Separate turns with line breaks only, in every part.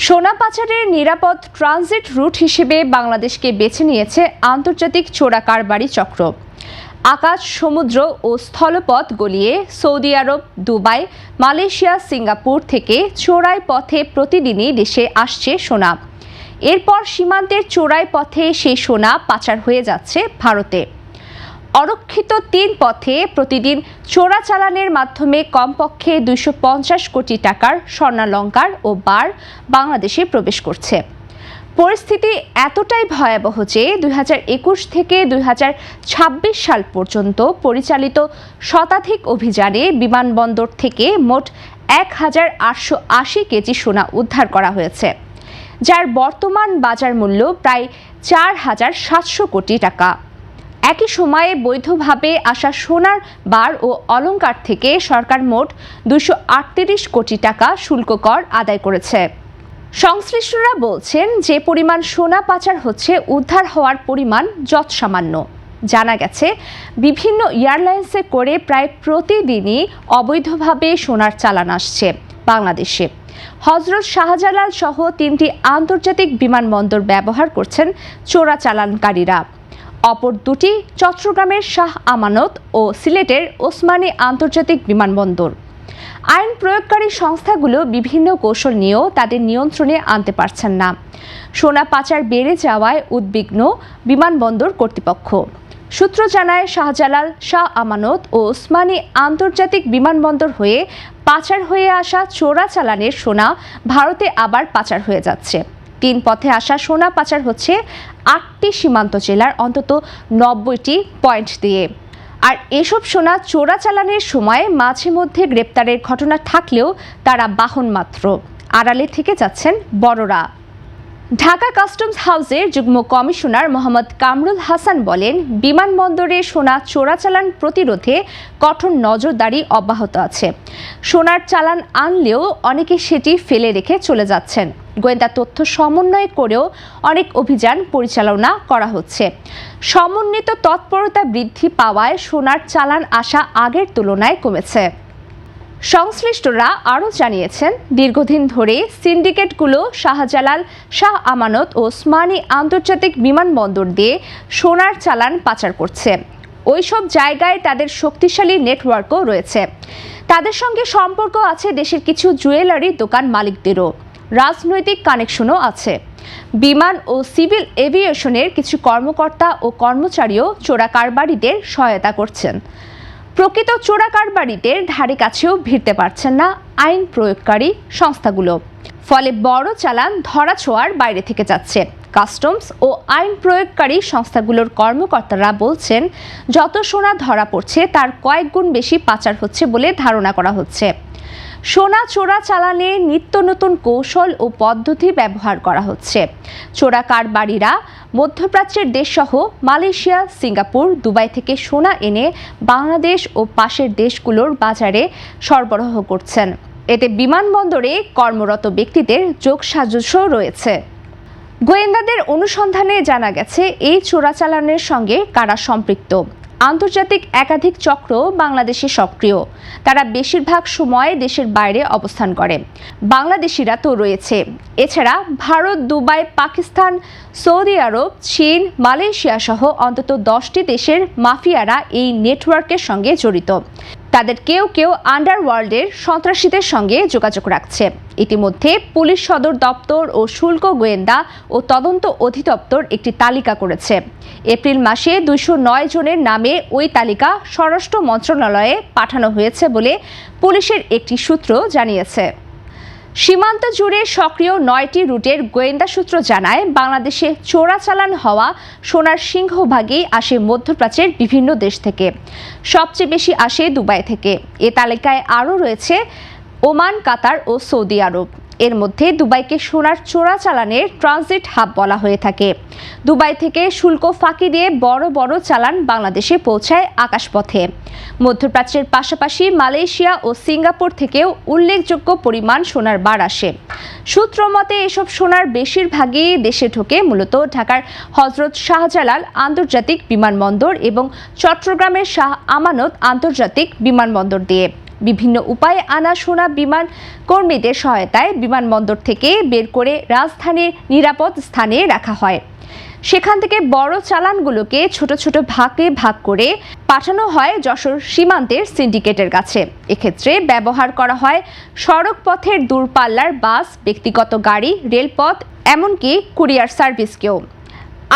সোনা পাচারের নিরাপদ ট্রানজিট রুট হিসেবে বাংলাদেশকে বেছে নিয়েছে আন্তর্জাতিক চোরা কারবারি চক্র। আকাশ, সমুদ্র ও স্থলপথ গলিয়ে সৌদি আরব, দুবাই, মালয়েশিয়া, সিঙ্গাপুর থেকে চোরাই পথে প্রতিদিনই দেশে আসছে সোনা। এরপর সীমান্তের চোরাই পথে সেই সোনা পাচার হয়ে যাচ্ছে ভারতে। অরক্ষিত ৩ পথে প্রতিদিন চোরাচালানের মাধ্যমে কমপক্ষে ২৫০ কোটি টাকার স্বর্ণালংকার ও বার বাংলাদেশে প্রবেশ করছে। পরিস্থিতি এতটাই ভয়াবহ যে ২০২১ থেকে ২০২৬ সাল পর্যন্ত পরিচালিত শতাধিক অভিযানে বিমানবন্দর থেকে মোট ১,৮৮০ কেজি সোনা উদ্ধার করা হয়েছে, যার বর্তমান বাজার মূল্য প্রায় ৪,৭০০ কোটি টাকা। একই সময়ে বৈধভাবে আসা সোনার বার ও অলংকার থেকে সরকার মোট ২৩৮ কোটি টাকা শুল্ক কর আদায় করেছে। সংশ্লিষ্টরা বলছেন, যে পরিমাণ সোনা পাচার হচ্ছে, উদ্ধার হওয়ার পরিমাণ যৎসামান্য। জানা গেছে, বিভিন্ন এয়ারলাইন্সে করে প্রায় প্রতিদিনই অবৈধভাবে সোনার চালান আসছে বাংলাদেশে। হজরত শাহজালাল সহ ৩টি আন্তর্জাতিক বিমানবন্দর ব্যবহার করছেন চোরাচালানকারীরা। অপর দুটি চট্টগ্রামের শাহ আমানত ও সিলেটের ওসমানী আন্তর্জাতিক বিমানবন্দর। আইন প্রয়োগকারী সংস্থাগুলো বিভিন্ন কৌশল নিয়েও তাদের নিয়ন্ত্রণে আনতে পারছেন না। সোনা পাচার বেড়ে যাওয়ায় উদ্বিগ্ন বিমানবন্দর কর্তৃপক্ষ। সূত্র জানায়, শাহজালাল, শাহ আমানত ও ওসমানী আন্তর্জাতিক বিমানবন্দর হয়ে পাচার হয়ে আসা চোরাচালানের সোনা ভারতে আবার পাচার হয়ে যাচ্ছে। ৩ পথে আসা সোনা পাচার হচ্ছে ৮টি সীমান্ত জেলার অন্তত ৯০টি পয়েন্ট দিয়ে। আর এসব সোনা চোরাচালানের সময় মাঝে মধ্যে গ্রেপ্তারের ঘটনা থাকলেও তারা বাহন মাত্র, আড়ালে থেকে যাচ্ছেন বড়রা। ঢাকা কাস্টমস হাউসের যুগ্ম কমিশনার মোহাম্মদ কামরুল হাসান বলেন, বিমানবন্দরে সোনা চোরাচালান প্রতিরোধে কঠোর নজরদারি অব্যাহত আছে। সোনার চালান আনলেও অনেকে সেটি ফেলে রেখে চলে যাচ্ছেন। গোয়েন্দা তথ্য সমন্বয় করেও অনেক অভিযান পরিচালনা করা হচ্ছে। সমন্বিত তৎপরতা বৃদ্ধি পাওয়ায় সোনার চালান আসা আগের তুলনায় কমেছে। সংশ্লিষ্টরা আরও জানিয়েছেন, দীর্ঘদিন ধরে সিন্ডিকেটগুলো শাহজালাল, শাহ আমানত ও ওসমানী আন্তর্জাতিক বিমানবন্দর দিয়ে সোনার চালান পাচার করছে। ওইসব জায়গায় তাদের শক্তিশালী নেটওয়ার্কও রয়েছে। তাদের সঙ্গে সম্পর্ক আছে দেশের কিছু জুয়েলারি দোকান মালিকদেরও। রাজনৈতিক কানেকশনও আছে। বিমান ও সিভিল এভিয়েশনের কিছু কর্মকর্তা ও কর্মচারীও চোরা কারবারিদের সহায়তা করছেন। প্রকৃত চোরা কারবারিদের ধারে কাছেও ভিড়তে পারছেন না আইন প্রয়োগকারী সংস্থাগুলো। ফলে বড় চালান ধরাছোঁয়ার বাইরে থেকে যাচ্ছে। কাস্টমস ও আইন প্রয়োগকারী সংস্থাগুলোর কর্মকর্তারা বলছেন, যত সোনা ধরা পড়ছে তার কয়েক গুণ বেশি পাচার হচ্ছে বলে ধারণা করা হচ্ছে। সোনা চোরা চালানে নিত্য নতুন কৌশল ও পদ্ধতি ব্যবহার করা হচ্ছে। চোরা কারবারিরা মধ্যপ্রাচ্যের দেশসহ মালয়েশিয়া, সিঙ্গাপুর, দুবাই থেকে সোনা এনে বাংলাদেশ ও পাশের দেশগুলোর বাজারে সরবরাহ করছেন। এতে বিমানবন্দরে কর্মরত ব্যক্তিদের যোগসাজশ রয়েছে। গোয়েন্দাদের অনুসন্ধানে জানা গেছে, এই চোরাচালানের সঙ্গে কারা সম্পৃক্ত। আন্তর্জাতিক একাধিক চক্র বাংলাদেশে সক্রিয়। তারা বেশিরভাগ সময় দেশের বাইরে অবস্থান করে। বাংলাদেশিরা তো রয়েছে, এছাড়া ভারত, দুবাই, পাকিস্তান, সৌদি আরব, চীন, মালয়েশিয়া সহ অন্তত 10টি দেশের মাফিয়ারা এই নেটওয়ার্কের সঙ্গে জড়িত। তাদের কেউ কেউ আন্ডারওয়ার্ল্ডের সন্ত্রাসীদের সঙ্গে যোগাযোগ রাখছে। ইতিমধ্যে পুলিশ সদর দপ্তর ও শুল্ক, গোয়েন্দা ও তদন্ত অধিদপ্তর একটি তালিকা করেছে। এপ্রিল মাসে 209 জনের নামে ওই তালিকা স্বরাষ্ট্র মন্ত্রণালয়ে পাঠানো হয়েছে বলে পুলিশের একটি সূত্র জানিয়েছে। সীমান্ত জুড়ে সক্রিয় 9টি রুটের গোয়েন্দা সূত্র জানায়, বাংলাদেশে চোরাচালান হওয়া সোনার সিংহভাগই আসে মধ্যপ্রাচ্যের বিভিন্ন দেশ থেকে। সবচেয়ে বেশি আসে দুবাই থেকে। এ তালিকায় আরও রয়েছে ওমান, কাতার ও সৌদি আরব। এর মধ্যে দুবাইকে সোনার চোরাচালানের ট্রানজিট হাব বলা হয়ে থাকে। দুবাই থেকে শুল্ক ফাঁকি দিয়ে বড় বড় চালান বাংলাদেশে পৌঁছায় আকাশপথে। মধ্যপ্রাচ্যের পাশাপাশি মালয়েশিয়া ও সিঙ্গাপুর থেকেও উল্লেখযোগ্য পরিমাণ সোনার বার আসে। সূত্র মতে, এসব সোনার বেশিরভাগই দেশে ঢোকে মূলত ঢাকার হজরত শাহজালাল আন্তর্জাতিক বিমানবন্দর এবং চট্টগ্রামের শাহ আমানত আন্তর্জাতিক বিমানবন্দর দিয়ে। বিভিন্ন উপায়ে আনা সোনা বিমান কর্মীদের সহায়তায় বিমানবন্দর থেকে বের করে রাজধানীর নিরাপদ স্থানে রাখা হয়। সেখান থেকে বড় চালানগুলোকে ছোট ছোট ভাগে ভাগ করে পাঠানো হয় যশোর সীমান্তের সিন্ডিকেটের কাছে। এক্ষেত্রে ব্যবহার করা হয় সড়ক পথের দূরপাল্লার বাস, ব্যক্তিগত গাড়ি, রেলপথ, এমনকি কুরিয়ার সার্ভিসকেও।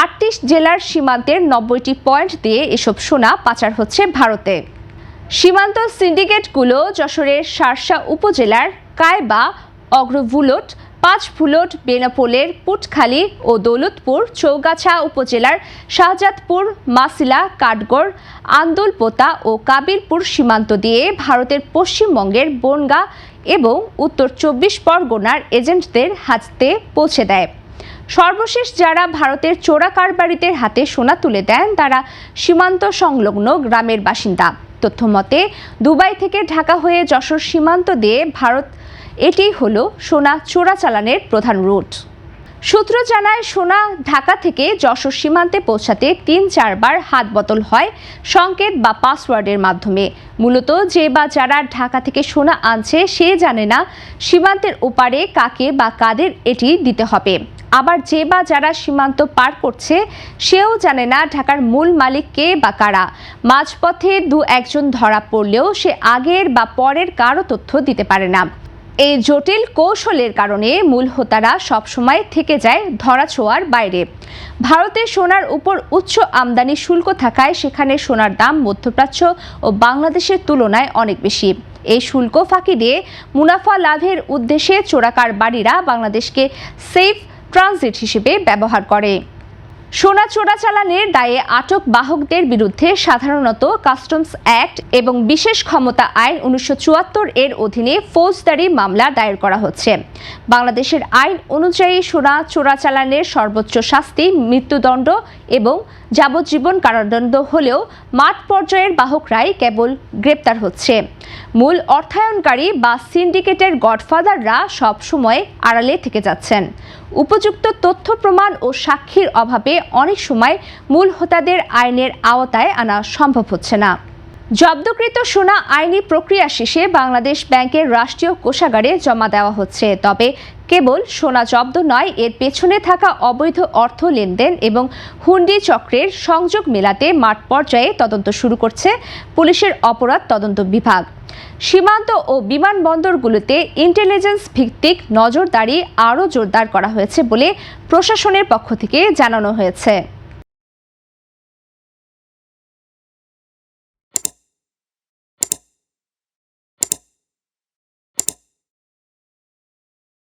৩৮ জেলার সীমান্তের ৯০টি পয়েন্ট দিয়ে এসব সোনা পাচার হচ্ছে ভারতে। সীমান্ত সিন্ডিকেটগুলো যশোরের শার্শা উপজেলার কায়বা, অগ্রভুলট, ৫ ভুলট, বেনাপোলের পুটখালী ও দৌলতপুর, চৌগাছা উপজেলার শাহজাদপুর, মাসিলা, কাঠগড়, আন্দুলপোতা ও কাবিলপুর সীমান্ত দিয়ে ভারতের পশ্চিমবঙ্গের বনগাঁ এবং উত্তর ২৪ পরগনার এজেন্টদের হাতে পৌঁছে দেয়। সর্বশেষ যারা ভারতের চোরা কারবারিদের হাতে সোনা তুলে দেন তারা সীমান্ত সংলগ্ন গ্রামের বাসিন্দা। তথ্যমতে দুবাই থেকে ঢাকা হয়ে যশোর সীমান্ত দিয়ে ভারত, এটি হলো সোনা চোরাচালানের প্রধান রুট। সূত্র জানায়, সোনা ঢাকা থেকে যশোর সীমান্তে পৌঁছাতে ৩-৪ বার হাত বদল হয় সংকেত বা পাসওয়ার্ডের মাধ্যমে। মূলত যে বা যারা ঢাকা থেকে সোনা আনছে সে জানে না সীমান্তের ওপারে কাকে বা কাদের এটি দিতে হবে। আবার যে বা যারা সীমান্ত পার করছে সেও জানে না ঢাকার মূল মালিক কে বা কারা। মাঝপথে ২-১ জন ধরা পড়লেও সে আগের বা পরের কারো তথ্য দিতে পারে না। এই জটিল কৌশলের কারণে মূল হোতারা সবসময় থেকে যায় ধরাছোঁয়ার বাইরে। ভারতে সোনার উপর উচ্চ আমদানি শুল্ক থাকায় সেখানে সোনার দাম মধ্যপ্রাচ্য ও বাংলাদেশের তুলনায় অনেক বেশি। এই শুল্ক ফাঁকি দিয়ে মুনাফা লাভের উদ্দেশ্যে চোরাকারবারিরা বাংলাদেশকে সেফ ট্রানজিট হিসেবে ব্যবহার করে। সোনা চোরাচালানের দায়ে আটক বাহকদের বিরুদ্ধে সাধারণত কাস্টমস অ্যাক্ট এবং বিশেষ ক্ষমতা আইন ১৯৭৪ এর অধীনে ফৌজদারি মামলা দায়ের করা হচ্ছে। বাংলাদেশের আইন অনুযায়ী সোনা চোরাচালানের সর্বোচ্চ শাস্তি মৃত্যুদণ্ড এবং যাবজ্জীবন কারাদণ্ড হলেও মাঠ পর্যায়ের বাহকরাই কেবল গ্রেপ্তার হচ্ছে। মূল অর্থায়নকারী বা সিন্ডিকেটের গডফাদাররা সব সময় আড়ালে থেকে যাচ্ছেন। উপযুক্ত তথ্য প্রমাণ ও সাক্ষীর অভাবে অনেক সময় মূল হোতাদের আইনের আওতায় আনা সম্ভব হচ্ছে না। জব্দকৃত সোনা আইনি প্রক্রিয়া শেষে বাংলাদেশ ব্যাংকের রাষ্ট্রীয় কোষাগারে জমা দেওয়া হচ্ছে। তবে কেবল সোনা জব্দ নয়, এর পেছনে থাকা অবৈধ অর্থ লেনদেন এবং হুন্ডি চক্রের সংযোগ মেলাতে মাঠ পর্যায়ে তদন্ত শুরু করছে পুলিশের অপরাধ তদন্ত বিভাগ। সীমান্ত ও বিমানবন্দরগুলোতে ইন্টেলিজেন্স ভিত্তিক নজরদারি আরও জোরদার করা হয়েছে বলে প্রশাসনের পক্ষ থেকে জানানো হয়েছে।